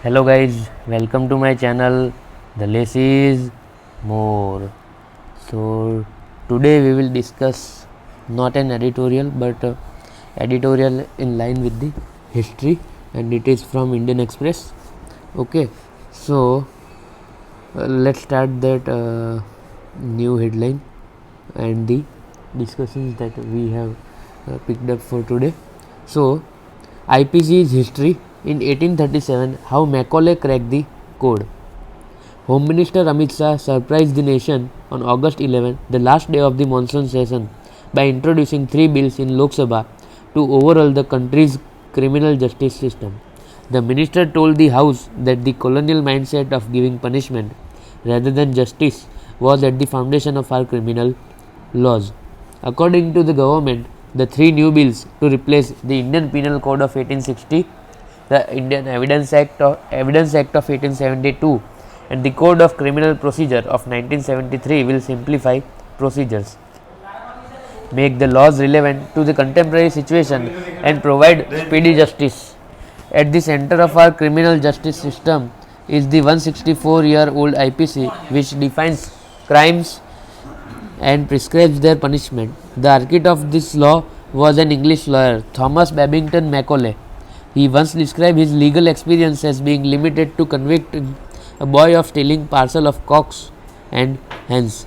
Hello guys, welcome to my channel. The less is more. So today we will discuss not an editorial but editorial in line with the history, and it is from Indian Express. Okay, so let's start that new headline and the discussions that we have picked up for today. So IPC's history. In 1837, how Macaulay cracked the code. Home Minister Amit Shah surprised the nation on August 11, the last day of the monsoon session, by introducing three bills in Lok Sabha to overhaul the country's criminal justice system. The minister told the House that the colonial mindset of giving punishment rather than justice was at the foundation of our criminal laws. According to the government, the three new bills to replace the Indian Penal Code of 1860, the Indian Evidence Act of 1872, and the Code of Criminal Procedure of 1973 will simplify procedures, make the laws relevant to the contemporary situation, and provide speedy justice. At the center of our criminal justice system is the 164-year-old IPC, which defines crimes and prescribes their punishment. The architect of this law was an English lawyer, Thomas Babington Macaulay. He once described his legal experience as being limited to convicting a boy of stealing parcel of cocks and hens.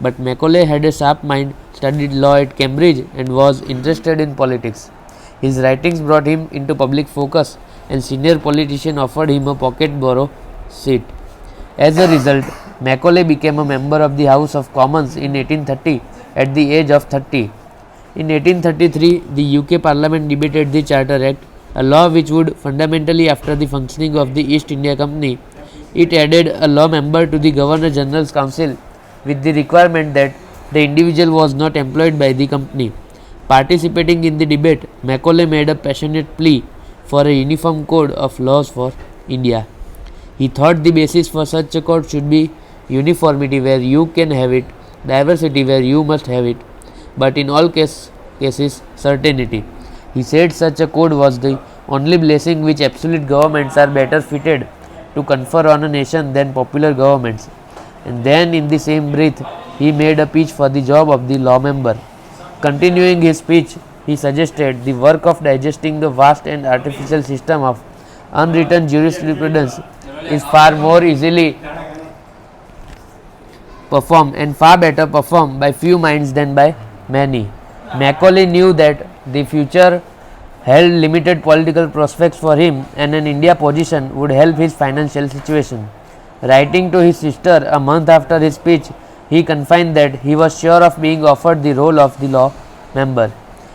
But Macaulay had a sharp mind, studied law at Cambridge, and was interested in politics. His writings brought him into public focus, and senior politicians offered him a pocket borough seat. As a result, Macaulay became a member of the House of Commons in 1830 at the age of 30. In 1833, the UK Parliament debated the Charter Act, a law which would fundamentally alter the functioning of the East India Company. It added a law member to the Governor General's Council with the requirement that the individual was not employed by the company. Participating in the debate, Macaulay made a passionate plea for a uniform code of laws for India. He thought the basis for such a code should be uniformity where you can have it, diversity where you must have it, but in all cases certainty. He said such a code was the only blessing which absolute governments are better fitted to confer on a nation than popular governments. And then in the same breath, he made a pitch for the job of the law member. Continuing his speech, he suggested the work of digesting the vast and artificial system of unwritten jurisprudence is far more easily performed and far better performed by few minds than by many. Macaulay knew that the future held limited political prospects for him, and an India position would help his financial situation. Writing to his sister a month after his speech, he confided that he was sure of being offered the role of the law member.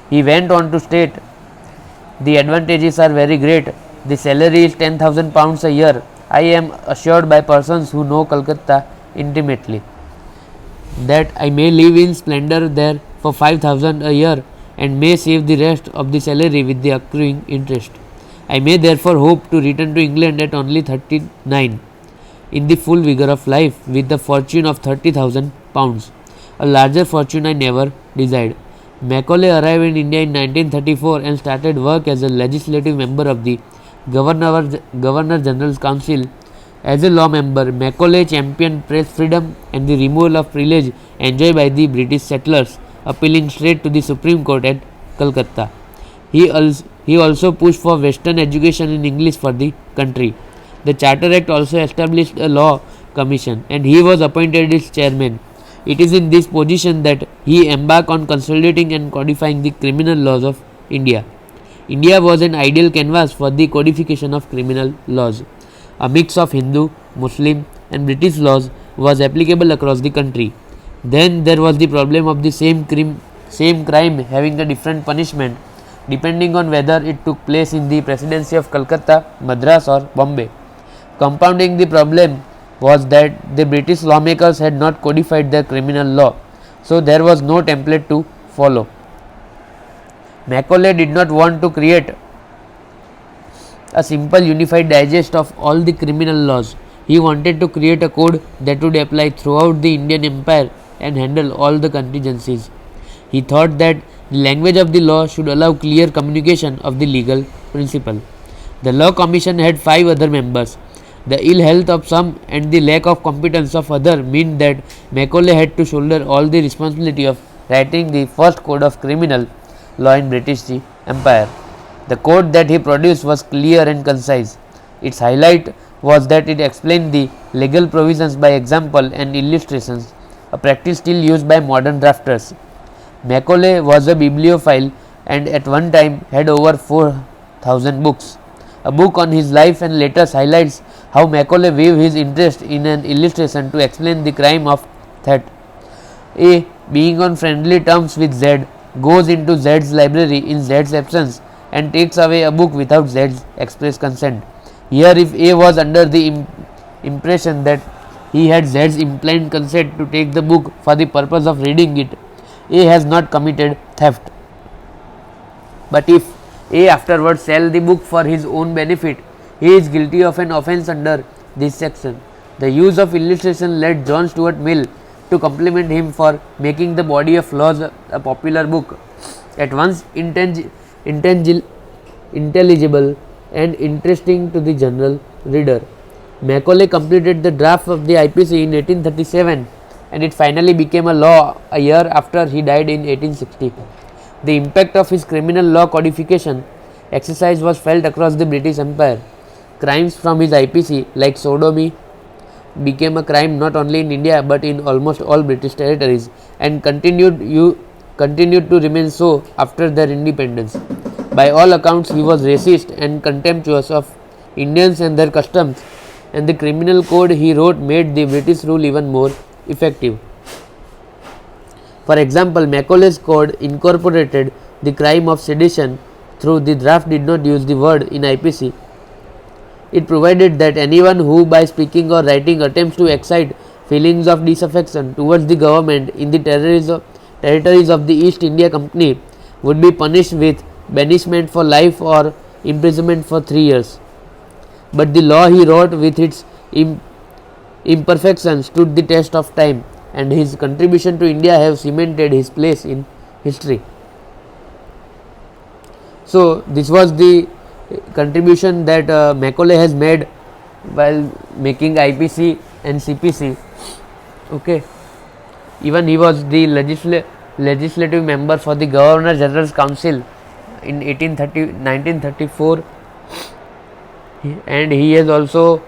He went on to state, "The advantages are very great. The salary is £10,000 a year. I am assured by persons who know Calcutta intimately that I may live in splendor there for 5,000 a year and may save the rest of the salary with the accruing interest. I may therefore hope to return to England at only 39, in the full vigour of life, with the fortune of £30,000, a larger fortune I never desired." Macaulay arrived in India in 1934 and started work as a legislative member of the Governor General's Council. As a law member, Macaulay championed press freedom and the removal of privilege enjoyed by the British settlers, appealing straight to the Supreme Court at Calcutta. He also pushed for Western education in English for the country. The Charter Act also established a law commission, and he was appointed its chairman. It is in this position that he embarked on consolidating and codifying the criminal laws of India. India was an ideal canvas for the codification of criminal laws. A mix of Hindu, Muslim, and British laws was applicable across the country. Then there was the problem of the same crime having a different punishment depending on whether it took place in the presidency of Calcutta, Madras, or Bombay. Compounding the problem was that the British lawmakers had not codified their criminal law, so there was no template to follow. Macaulay did not want to create a simple unified digest of all the criminal laws. He wanted to create a code that would apply throughout the Indian Empire and handle all the contingencies. He thought that the language of the law should allow clear communication of the legal principle. The law commission had 5 other members. The ill health of some and the lack of competence of others meant that Macaulay had to shoulder all the responsibility of writing the first code of criminal law in British Empire. The code that he produced was clear and concise. Its highlight was that it explained the legal provisions by example and illustrations, a practice still used by modern drafters. Macaulay was a bibliophile and at one time had over 4,000 books. A book on his life and letters highlights how Macaulay weaved his interest in an illustration to explain the crime of theft. A, being on friendly terms with Z, goes into Z's library in Z's absence and takes away a book without Z's express consent. Here, if A was under the impression that he had Z's implied consent to take the book for the purpose of reading it, A has not committed theft. But if A afterwards sell the book for his own benefit, he is guilty of an offence under this section. The use of illustration led John Stuart Mill to compliment him for making the Body of Laws a popular book, at once intelligible and interesting to the general reader. Macaulay completed the draft of the IPC in 1837 and it finally became a law a year after he died in 1860. The impact of his criminal law codification exercise was felt across the British Empire. Crimes from his IPC like sodomy became a crime not only in India but in almost all British territories and continued to remain so after their independence. By all accounts, he was racist and contemptuous of Indians and their customs, and the criminal code he wrote made the British rule even more effective. For example, Macaulay's code incorporated the crime of sedition, though the draft did not use the word in IPC. It provided that anyone who by speaking or writing attempts to excite feelings of disaffection towards the government in the territories of the East India Company would be punished with banishment for life or imprisonment for 3 years. But the law he wrote with its imperfections stood the test of time, and his contribution to India have cemented his place in history. So, this was the contribution that Macaulay has made while making IPC and CPC. Okay. Even he was the legislative member for the Governor General's Council in 1934, and he has also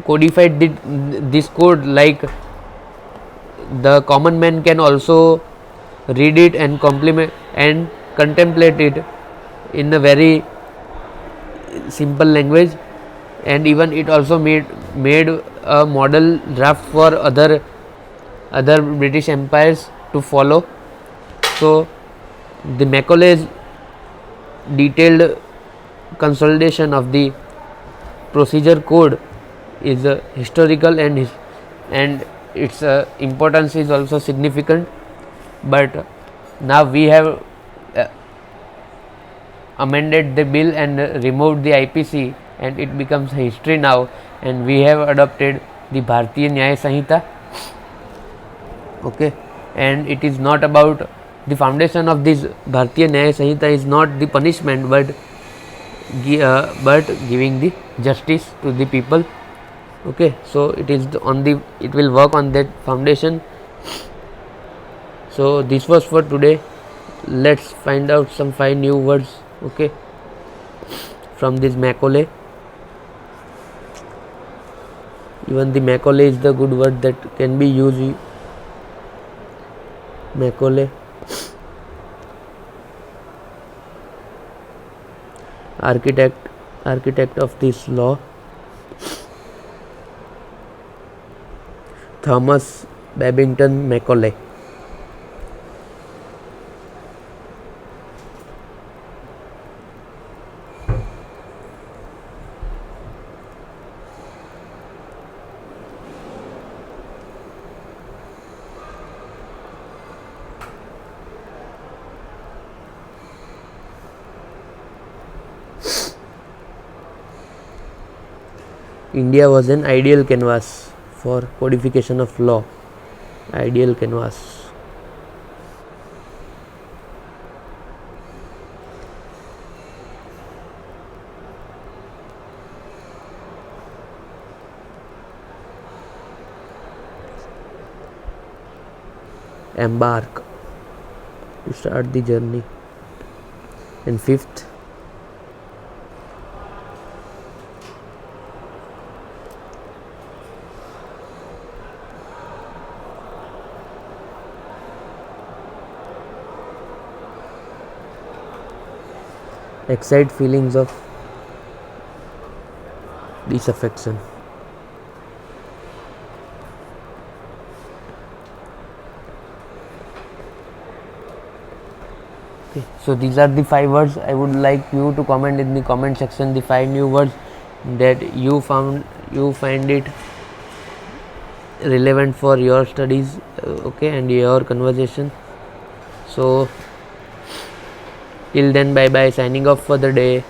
codified this code, like the common man can also read it and contemplate it in a very simple language, and even it also made a model draft for other British empires to follow. So the Macaulay's detailed consolidation of the procedure code is historical and its importance is also significant. But now we have amended the bill and removed the IPC, and it becomes history now, and we have adopted the Bharatiya Nyaya Sanhita. Okay, and it is not about the foundation of this Bharatiya Nyaya Sanhita is not the punishment but giving the justice to the people. Okay, so it will work on that foundation. So this was for today. Let's find out some 5 new words, okay, from this Macaulay. Even the Macaulay is the good word that can be used. Macaulay, architect of this law, Thomas Babington Macaulay. India was an ideal canvas for codification of law. Ideal canvas. embark, to start the journey. And fifth, excite feelings of disaffection. Okay, so these are the 5 words. I would like you to comment in the comment section the 5 new words that you find it relevant for your studies, okay, and your conversation. So till then, bye bye, signing off for the day.